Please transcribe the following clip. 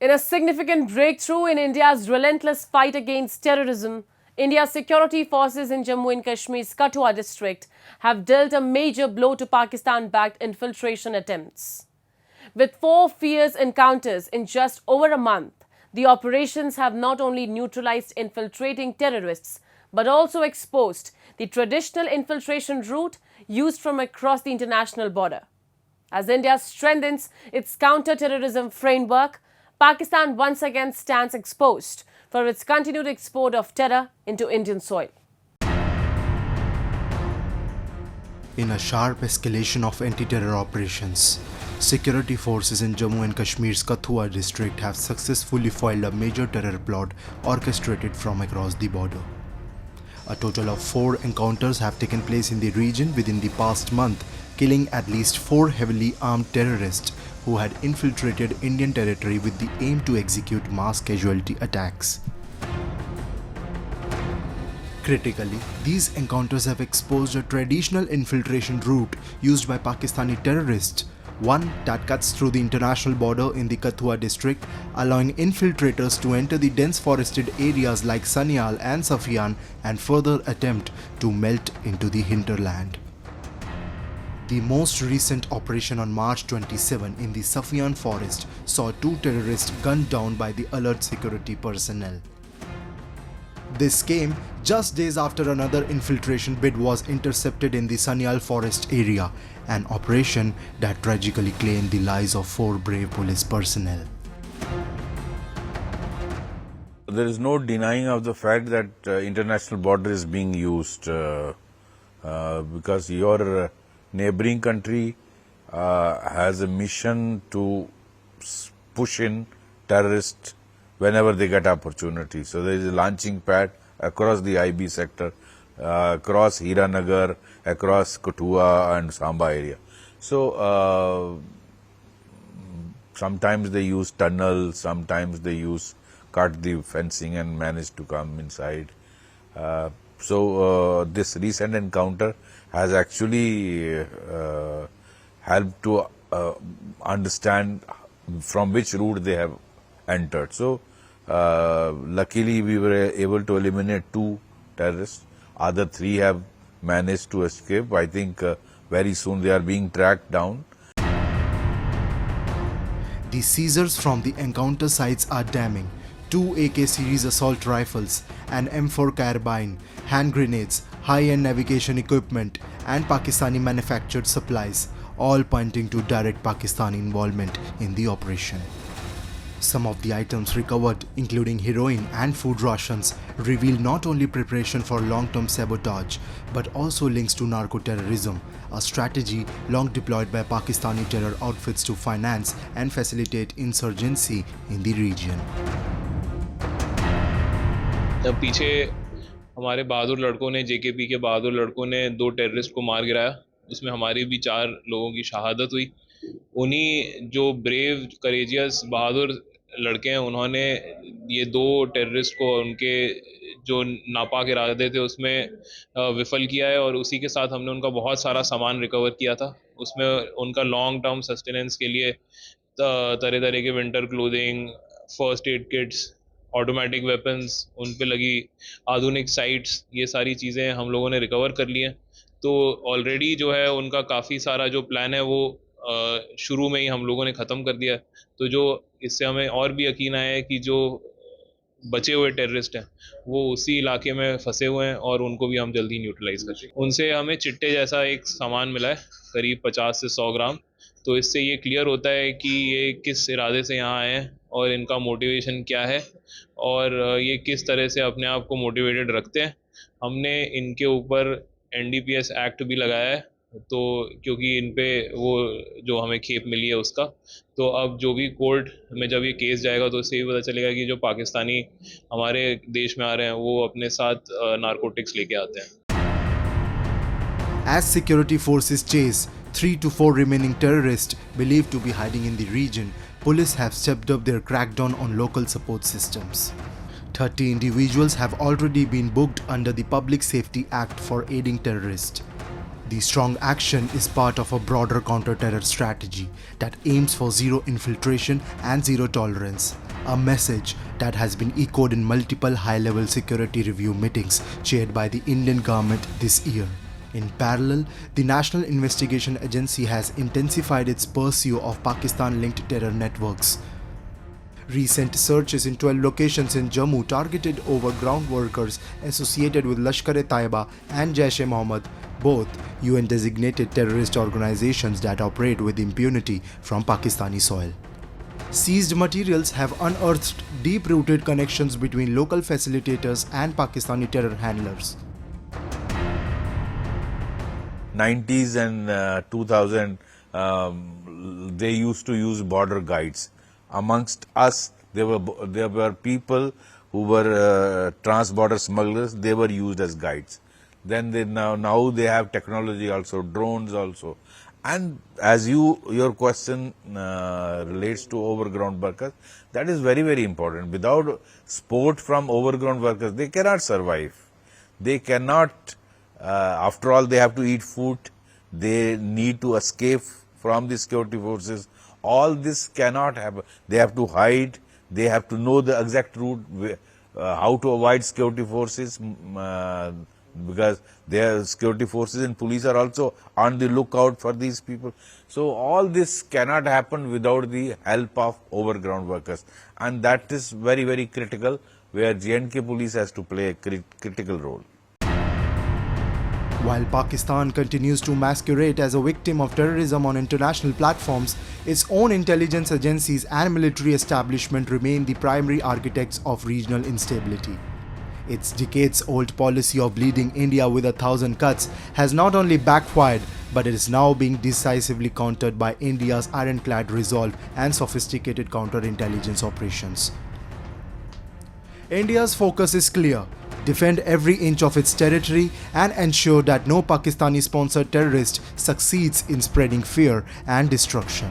In a significant breakthrough in India's relentless fight against terrorism, India's security forces in Jammu and Kashmir's Kathua district have dealt a major blow to Pakistan-backed infiltration attempts. With 4 fierce encounters in just over a month, the operations have not only neutralized infiltrating terrorists, but also exposed the traditional infiltration route used from across the international border. As India strengthens its counter-terrorism framework, Pakistan once again stands exposed for its continued export of terror into Indian soil. In a sharp escalation of anti-terror operations, security forces in Jammu and Kashmir's Kathua district have successfully foiled a major terror plot orchestrated from across the border. A total of 4 encounters have taken place in the region within the past month, killing at least 4 heavily armed terrorists who had infiltrated Indian territory with the aim to execute mass casualty attacks. Critically, these encounters have exposed a traditional infiltration route used by Pakistani terrorists, one that cuts through the international border in the Kathua district, allowing infiltrators to enter the dense forested areas like Sanyal and Safian and further attempt to melt into the hinterland. The most recent operation on March 27 in the Safian forest saw 2 terrorists gunned down by the alert security personnel. This came just days after another infiltration bid was intercepted in the Sanyal forest area, an operation that tragically claimed the lives of 4 brave police personnel. There is no denying of the fact that international border is being used because your neighboring country has a mission to push in terrorists whenever they get opportunity. So there is a launching pad across the IB sector, across Hiranagar, across Kathua and Samba area. So sometimes they use tunnels, sometimes they cut the fencing and manage to come inside. So this recent encounter has actually helped to understand from which route they have entered. So luckily we were able to eliminate 2 terrorists. Other 3 have managed to escape. I think very soon they are being tracked down. The seizures from the encounter sites are damning. 2 AK series assault rifles, an M4 carbine, hand grenades, high-end navigation equipment and Pakistani manufactured supplies, all pointing to direct Pakistani involvement in the operation. Some of the items recovered, including heroin and food rations, reveal not only preparation for long-term sabotage, but also links to narco-terrorism, a strategy long deployed by Pakistani terror outfits to finance and facilitate insurgency in the region. पीछे हमारे बहादुर लड़कों ने JKP के बहादुर लड़कों ने 2 terrorist को मार गिराया, उसमें हमारी भी 4 लोगों की शहादत हुई। उन्हीं जो ब्रेव करेजियस बहादुर लड़के हैं उन्होंने ये 2 टेररिस्ट को उनके जो नापाक इरादे थे उसमें विफल किया है और उसी के साथ हमने उनका बहुत सारा सामान रिकवर किया था। उसमें उनका लॉन्ग टर्म सस्टेनेंस के लिए तरह तरह के winter clothing, first aid kits, automatic weapons, उन पे लगी आधुनिक साइट्स, ये सारी चीज़ें हम लोगों ने रिकवर कर ली हैं। तो ऑलरेडी जो है उनका काफ़ी सारा जो प्लान है वो शुरू में ही हम लोगों ने ख़त्म कर दिया। तो जो इससे हमें और भी यकीन आया है कि जो बचे हुए टेररिस्ट हैं वो उसी इलाके में फंसे हुए हैं और उनको भी हम जल्दी न्यूट्रलाइज कर देंगे। उनसे हमें चिट्टे जैसा एक सामान मिला है, करीब 50 से 100 ग्राम। तो इससे ये क्लियर होता है कि ये किस इरादे से यहाँ आए हैं और इनका मोटिवेशन क्या है और ये किस तरह से अपने आप को मोटिवेटेड रखते हैं। हमने इनके ऊपर NDPS एक्ट भी लगाया है, तो क्योंकि इन पे वो जो हमें खेप मिली है उसका, तो अब जो भी कोर्ट में जब ये केस जाएगा तो इससे भी पता चलेगा कि जो पाकिस्तानी हमारे देश में आ रहे हैं वो अपने साथ नारकोटिक्स लेके आते हैं। As security forces chase 3 to 4 remaining terrorists believed to be hiding in the region, police have stepped up their crackdown on local support systems. 30 individuals have already been booked under the Public Safety Act for aiding terrorists. The strong action is part of a broader counter-terror strategy that aims for zero infiltration and zero tolerance, a message that has been echoed in multiple high-level security review meetings chaired by the Indian government this year. In parallel, the National Investigation Agency has intensified its pursuit of Pakistan-linked terror networks. Recent searches in 12 locations in Jammu targeted over ground workers associated with Lashkar-e-Taiba and Jaish-e-Mohammed, both UN-designated terrorist organizations that operate with impunity from Pakistani soil. Seized materials have unearthed deep-rooted connections between local facilitators and Pakistani terror handlers. 90s and 2000, they used to use border guides. Amongst us, there were people who were trans-border smugglers. They were used as guides. Then now they have technology also, drones also. And as your question relates to overground workers, that is very, very important. Without support from overground workers, they cannot survive. They cannot, after all, they have to eat food. They need to escape from the security forces. All this cannot happen. They have to hide. They have to know the exact route, how to avoid security forces, because their security forces and police are also on the lookout for these people. So all this cannot happen without the help of overground workers, and that is very, very critical, where J&K police has to play a critical role. While Pakistan continues to masquerade as a victim of terrorism on international platforms, its own intelligence agencies and military establishment remain the primary architects of regional instability. Its decades-old policy of leading India with 1,000 cuts has not only backfired, but it is now being decisively countered by India's ironclad resolve and sophisticated counterintelligence operations. India's focus is clear: defend every inch of its territory and ensure that no Pakistani-sponsored terrorist succeeds in spreading fear and destruction.